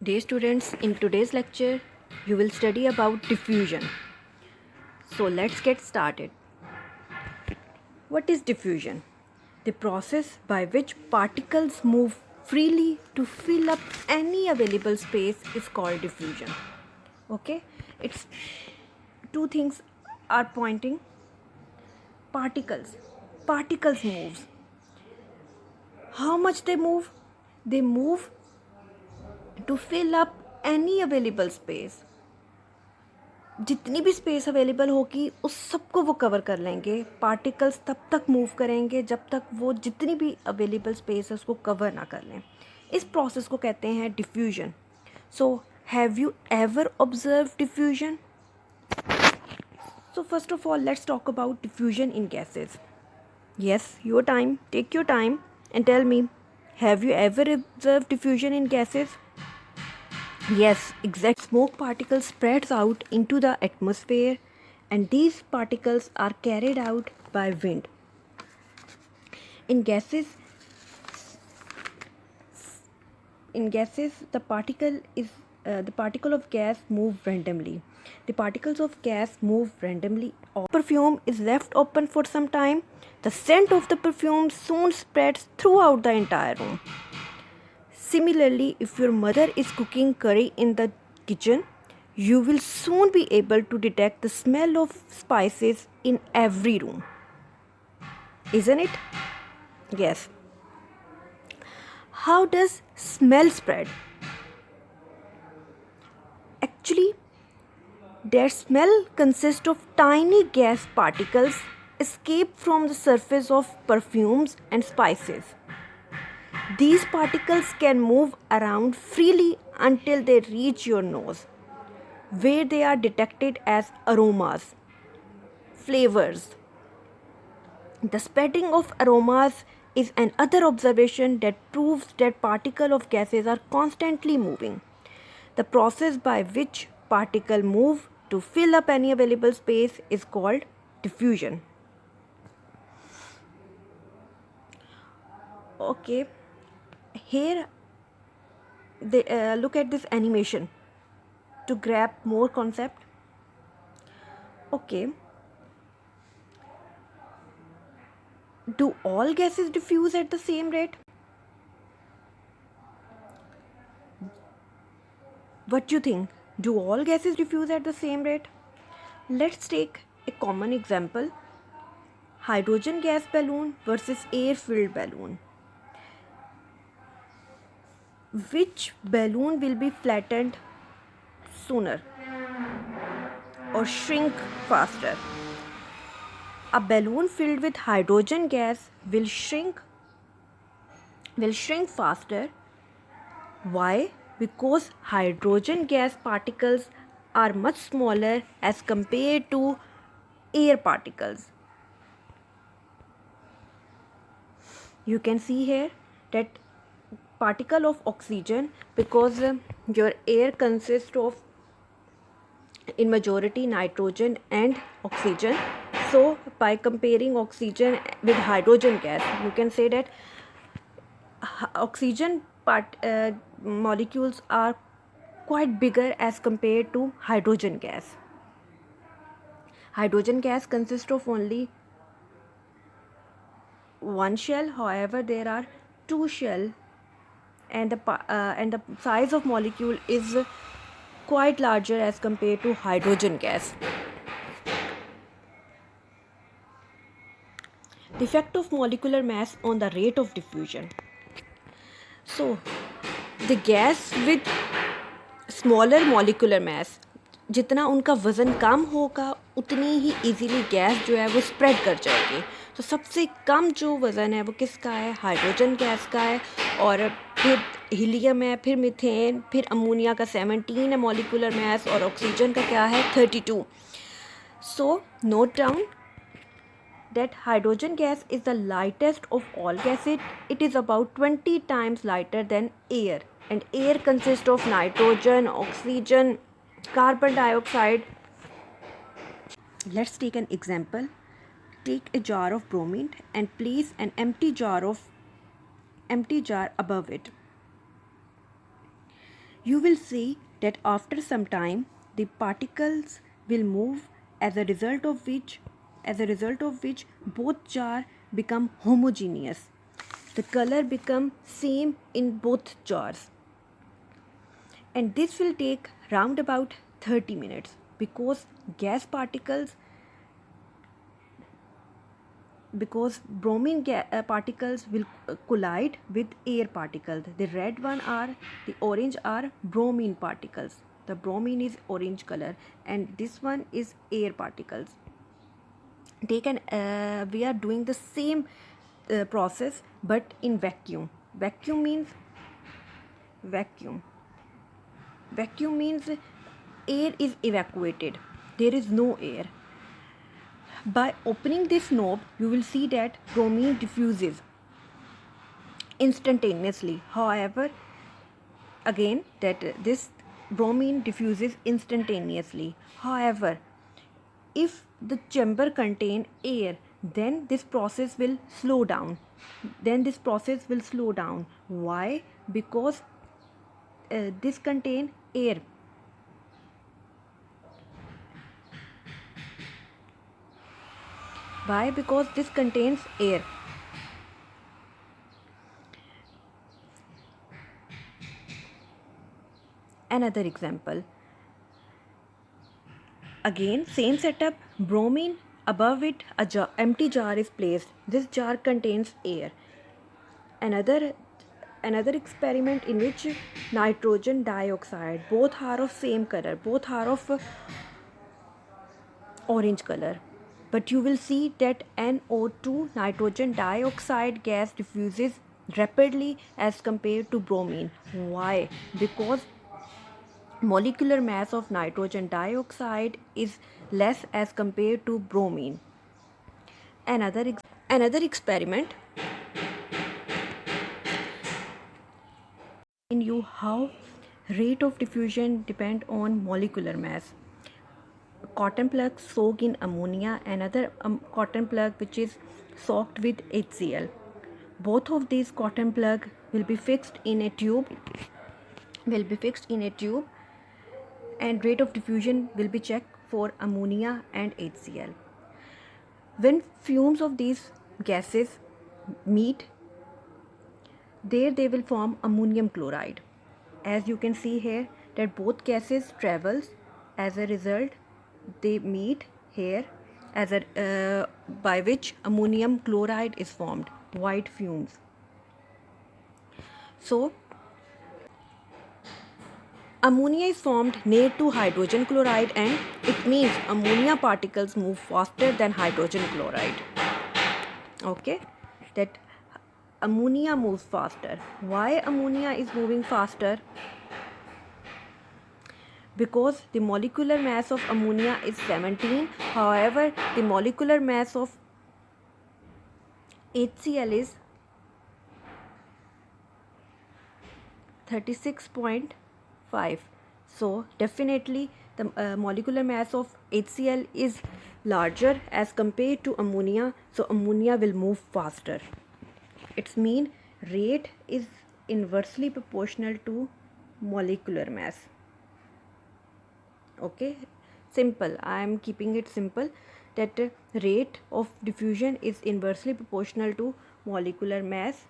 Dear students, in today's lecture, you will study about diffusion. So let's get started. What is diffusion? The process by which particles move freely to fill up any available space is called diffusion. Okay, it's two things are pointing. Particles moves. How much they move? They move to fill up any available space. जितनी भी space available होगी उस सबको वो cover कर लेंगे. Particles तब तक मूव करेंगे जब तक वो जितनी भी अवेलेबल स्पेस है उसको कवर ना कर लें. इस प्रोसेस को कहते हैं diffusion. So have you ever observe diffusion? So first of all let's talk about diffusion in gases. Yes, your time, take your time and tell me, have you ever observe diffusion in gases? Yes, exact. Smoke particles spreads out into the atmosphere and these particles are carried out by wind. In gases, the particle of gas move randomly. The particles of gas move randomly. Perfume is left open for some time. The scent of the perfume soon spreads throughout the entire room. Similarly, if your mother is cooking curry in the kitchen, you will soon be able to detect the smell of spices in every room. Isn't it? Yes. How does smell spread? Actually, their smell consists of tiny gas particles escape from the surface of perfumes and spices. These particles can move around freely until they reach your nose, where they are detected as aromas, flavors. The spreading of aromas is another observation that proves that particles of gases are constantly moving. The process by which particles move to fill up any available space is called diffusion. Okay. Here look at this animation to grab more concept. Okay, do all gases diffuse at the same rate? What do you think? Do all gases diffuse at the same rate? Let's take a common example: hydrogen gas balloon versus air filled balloon. Which balloon will be flattened sooner or shrink faster? A balloon filled with hydrogen gas will shrink faster. Why? Because hydrogen gas particles are much smaller as compared to air particles. You can see here that particle of oxygen, because your air consists of in majority nitrogen and oxygen. So by comparing oxygen with hydrogen gas, you can say that oxygen molecules are quite bigger as compared to hydrogen gas. Hydrogen gas consists of only one shell, however there are two shell, and the size of molecule is quite larger as compared to hydrogen gas. The effect of molecular mass on the rate of diffusion. So the gas with smaller molecular mass, जितना उनका वज़न कम होगा उतनी ही easily gas जो है वो spread कर जाएगी. तो सबसे कम जो वज़न है वो किसका है? हाइड्रोजन गैस का है. और फिर हीलियम है, फिर मीथेन, फिर अमोनिया का 17 है मॉलिक्यूलर मास, और ऑक्सीजन का क्या है? 32. So note down that hydrogen gas is the lightest of all gases. It is about 20 times lighter than air, and air consists of nitrogen, oxygen, carbon dioxide. Let's take an example. Take a jar of bromine and place an empty jar above it. you will see that after some time the particles will move, as a result of which both jar become homogeneous. The color become same in both jars, and this will take round about 30 minutes because gas particles because particles will collide with air particles. The orange are bromine particles. The bromine is orange color, and this one is air particles. We are doing the same process but in vacuum. Vacuum means air is evacuated. There is no air. By opening this knob, you will see that bromine diffuses instantaneously. However, again, this bromine diffuses instantaneously. However, if the chamber contain air, then this process will slow down. Why? Because this contain air. Why? Because this contains air. Another example. Again, same setup. Bromine, above it empty jar is placed. This jar contains air. Another experiment in which nitrogen dioxide, both are of same color, both are of orange color, but you will see that NO2, nitrogen dioxide gas, diffuses rapidly as compared to bromine. Why? Because molecular mass of nitrogen dioxide is less as compared to bromine. Another experiment in you how rate of diffusion depend on molecular mass. Cotton plug soak in ammonia, another cotton plug which is soaked with HCl. Both of these cotton plug will be fixed in a tube and rate of diffusion will be checked for ammonia and HCl. When fumes of these gases meet, there they will form ammonium chloride. As you can see here that both gases travels, as a result they meet here by which ammonium chloride is formed, white fumes. So ammonia is formed near to hydrogen chloride, and it means ammonia particles move faster than hydrogen chloride. Okay, that ammonia moves faster. Why ammonia is moving faster? Because the molecular mass of ammonia is 17. However, the molecular mass of HCl is 36.5. So definitely the molecular mass of HCl is larger as compared to ammonia, so ammonia will move faster. Its mean rate is inversely proportional to molecular mass. Okay, simple. I am keeping it simple that rate of diffusion is inversely proportional to molecular mass.